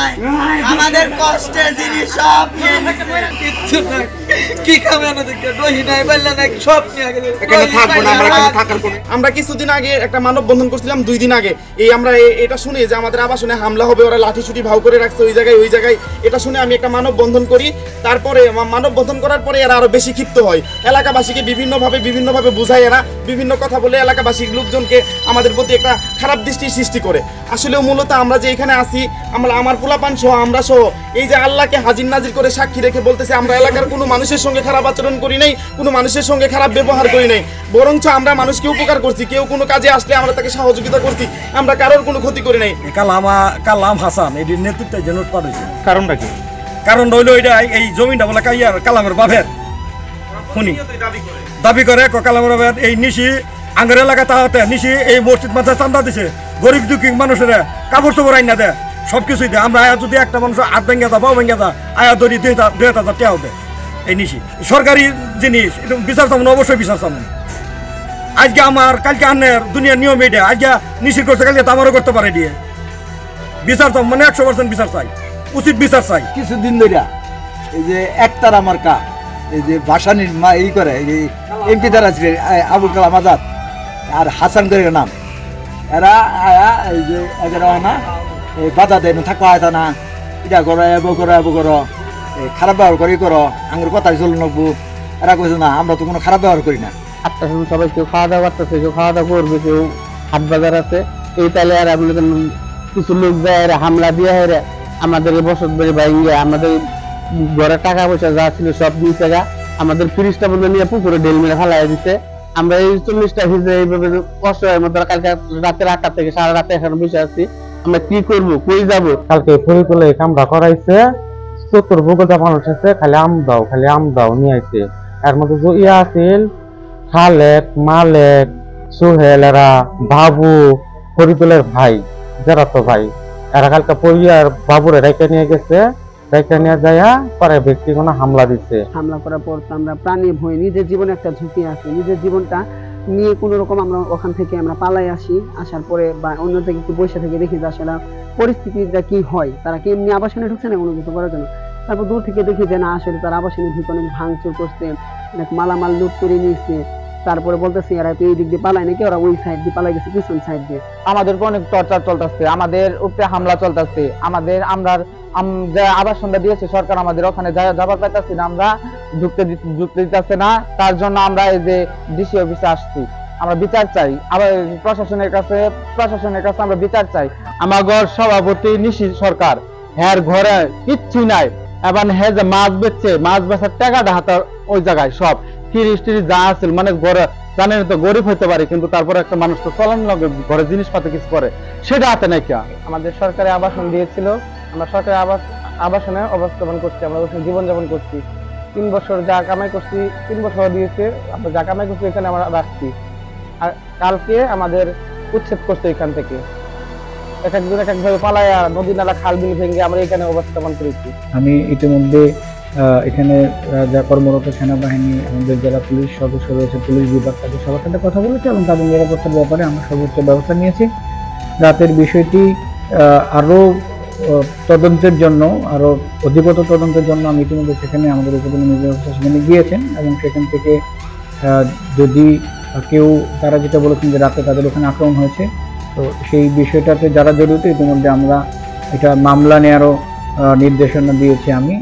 নাই, আমাদের কষ্টের জিনিস সব নিয়ে নিছে। কিচ্ছু নাই, কি খাবে না দেখে দহি নাই বললা না সব নিয়ে গেছে। এখানে থাকবো না আমরা, এখানে থাকার কোনো। আমরা কিছুদিন আগে একটা মানববন্ধন করছিলাম, 2 দিন আগে। আমরা এটা শুনে যে আমাদের আবাসনে হামলা হবে, ওরা লাঠি ছুটি ভাও করে রাখছে ওই জায়গায়। এটা শুনে আমি একটা মানববন্ধন করি। তারপরে মানববন্ধন করার পরে এরা আরো বেশি ক্ষিপ্ত হয়। এলাকাবাসীকে বিভিন্নভাবে বুঝায়, এরা বিভিন্ন কথা বলে এলাকাবাসী লোকজনকে আমাদের প্রতি একটা খারাপ দৃষ্টির সৃষ্টি করে। আসলেও মূলত আমরা যে এখানে আসি, আমার পোলাপান সহ আমরা সহ এই যে আল্লাহকে হাজির নাজির করে সাক্ষী রেখে বলতেছে আমরা এলাকার কোনো মানুষের সঙ্গে খারাপ আচরণ করি নাই, কোনো মানুষের সঙ্গে খারাপ ব্যবহার করি নাই, বরঞ্চ আমরা মানুষকে উপকার করছি। কেউ কোনো কাজে আসলে আমরা তাকে সহযোগিতা করছি, আমরা কারোর কোনো ক্ষতি করি নাই। কালাম হাসান এটির নেতৃত্বে যে নোটপাট হয়েছে। কারণটা কি? কারণ হইল এটা এই জমিটা বলে কালামের বাপের শুনি দাবি করে কালামের বাপের। এই নিশি আঙ্গের এলাকা তাহাতে নিশি এই মসজিদ মাথায় চান্দা দিছে, গরিব দুঃখী মানুষের কাপড় চোপড় আইনা দেয়, সবকিছুই দেয়। আমরা আয়া যদি একটা মানুষ হাত ভেঙে দা পাও ভেঙে দা আয়া ধরি 2,000 টাকা হবে। এই নিশি সরকারি জিনিস, এটা বিচার চামন, অবশ্যই বিচার চামন। আজকে আমার কালকে আন্নের দুনিয়ার নিয়ম এটা, আজকে নিশির করছে কালকে আমারও করতে পারে দিয়ে বিচার চাম, মানে 100% বিচার চাই, উচিত বিচার চাই। কিছুদিন ধরে এই যে একতারা মার্কা এই যে ভাসানির এই করে এই এমপি দ্বারা ছিলেন আবুল কালাম আজাদ আর হাসান করে নাম, এরা আয়া এই যে এগারো না এই বাধা দেয় না, থাকো আয়তা না, এটা করো এবো করো খারাপ ব্যবহার করি করো, আঙুর কথাই চল নকবো। এরা কইছে না, আমরা তো কোনো খারাপ ব্যবহার করি না। 8টার সময় সবাই কেউ খাওয়া দাওয়া করতেছে, কেউ খাওয়া দাওয়া করবে, কেউ হাট বাজার আছে। এই তাহলে আর কিছু লোক যায় হামলা দিয়ে আমাদের বসত বাড়ি ভাঙিয়ে আমাদের ঘরে টাকা পয়সা যা ছিল সব নিয়ে টাকা আমাদের 30টা বলে নিয়ে পুকুরে ডেল মেরে ফেলাই দিচ্ছে। আমরা এই 40টা হিজে এইভাবে কষ্টের মধ্যে কালকে রাতের 8টা থেকে সারা রাতে এখানে বসে আছি। আমরা কি করবো, কই যাবো? কালকে ফরিদুলে কামড়া করাইছে, 70 বগলটা মানুষ আছে, খালি আম দাও নিয়ে আইছে। এর মধ্যে ইয়া আছিল খালেক, মালেক, সোহেল, এরা বাবু, ফরিদুলের ভাই, যারা তো ভাই, এরা কালকে পরিয়ার বাবুরে রেখে নিয়ে গেছে। রেখে নিয়ে যাইয়া পরে ব্যক্তিগত হামলা দিচ্ছে। হামলা করার পর আমরা প্রাণে ভয়, নিজের জীবনে একটা ঝুঁকি আছে, নিজের জীবনটা নিয়ে কোনো রকম আমরা ওখান থেকে আমরা পালাই আসি। আসার পরে বা অন্য থেকে একটু বসে থেকে দেখি যে আসলে পরিস্থিতিটা কি হয়, তারা কি এমনি আবাসনে ঢুকছে না কোনো কিছু করার জন্য। তারপর দূর থেকে দেখি যে না, আসলে তারা আবাসনে ঢুকে অনেক ভাঙচুর করছে, অনেক মালামাল লুট করে নিয়েছে। তারপরে বলতেছে এরা তো এই দিক দিয়ে পালায় নাকি, ওরা ওই সাইড দিয়ে পালাই গেছে, পিছন সাইড দিয়ে। আমাদেরকে অনেক টর্চার চলতেছে, আমাদের উপরে হামলা চলতেছে। আমরা যে আবাসনটা দিয়েছে সরকার, আমাদের ওখানে যাবার পাইতেছি না, আমরা ঢুকতে দিতেছে না। তার জন্য আমরা এই যে ডিসি অফিসে আসছি, আমরা বিচার চাই। আবার প্রশাসনের কাছে আমরা বিচার চাই। আমার ঘর সভাপতি নিশি সরকার, হ্যার ঘরে কিচ্ছু নাই, এবং হ্যাঁ যে মাছ বেচছে, মাছ বেচার টাকাটা হাতে ওই জায়গায় সব ফ্রিজ যা আছে, মানে ঘরে জানেন তো গরিব হতে পারে, কিন্তু তারপরে একটা মানুষ তো চলন লাগে, ঘরে জিনিসপাতি কিছু করে, সেটা হাতে নাই। কে আমাদের সরকারি আবাসন দিয়েছিল, আমরা সরকারি আবাসনে অবস্থান করছি, আমরা জীবনযাপন করছি। 3 বছর যা কামাই করছি, 3 বছর দিয়েছে, আমরা যা কামাই করছি এখানে আমরা রাখছি। আর কালকে আমাদের উচ্ছেদ করছে এখান থেকে, এক একজন এক একভাবে পালায়া নদী নালা খাল বিল ভেঙে আমরা এখানে অবস্থান করেছি। আমি ইতিমধ্যে এখানে যা কর্মরত সেনাবাহিনী, আমাদের যারা পুলিশ সদস্য রয়েছে, পুলিশ বিভাগ, তাদের সবার সাথে কথা বলেছি এবং তাদের নিরাপত্তার ব্যাপারে আমরা সর্বোচ্চ ব্যবস্থা নিয়েছি। রাতের বিষয়টি আরো তদন্তের জন্য, আরো অধিকতর তদন্তের জন্য আমি ইতিমধ্যে সেখানে আমাদের উপজেলা নির্বাহী সেখানে গিয়েছেন এবং সেখান থেকে যদি কেউ, তারা যেটা বলেছেন যে রাতে তাদের ওখানে আক্রমণ হয়েছে, তো সেই বিষয়টাতে যারা জড়িত ইতিমধ্যে আমরা এটা মামলা নেওয়ারও নির্দেশনা দিয়েছি আমি।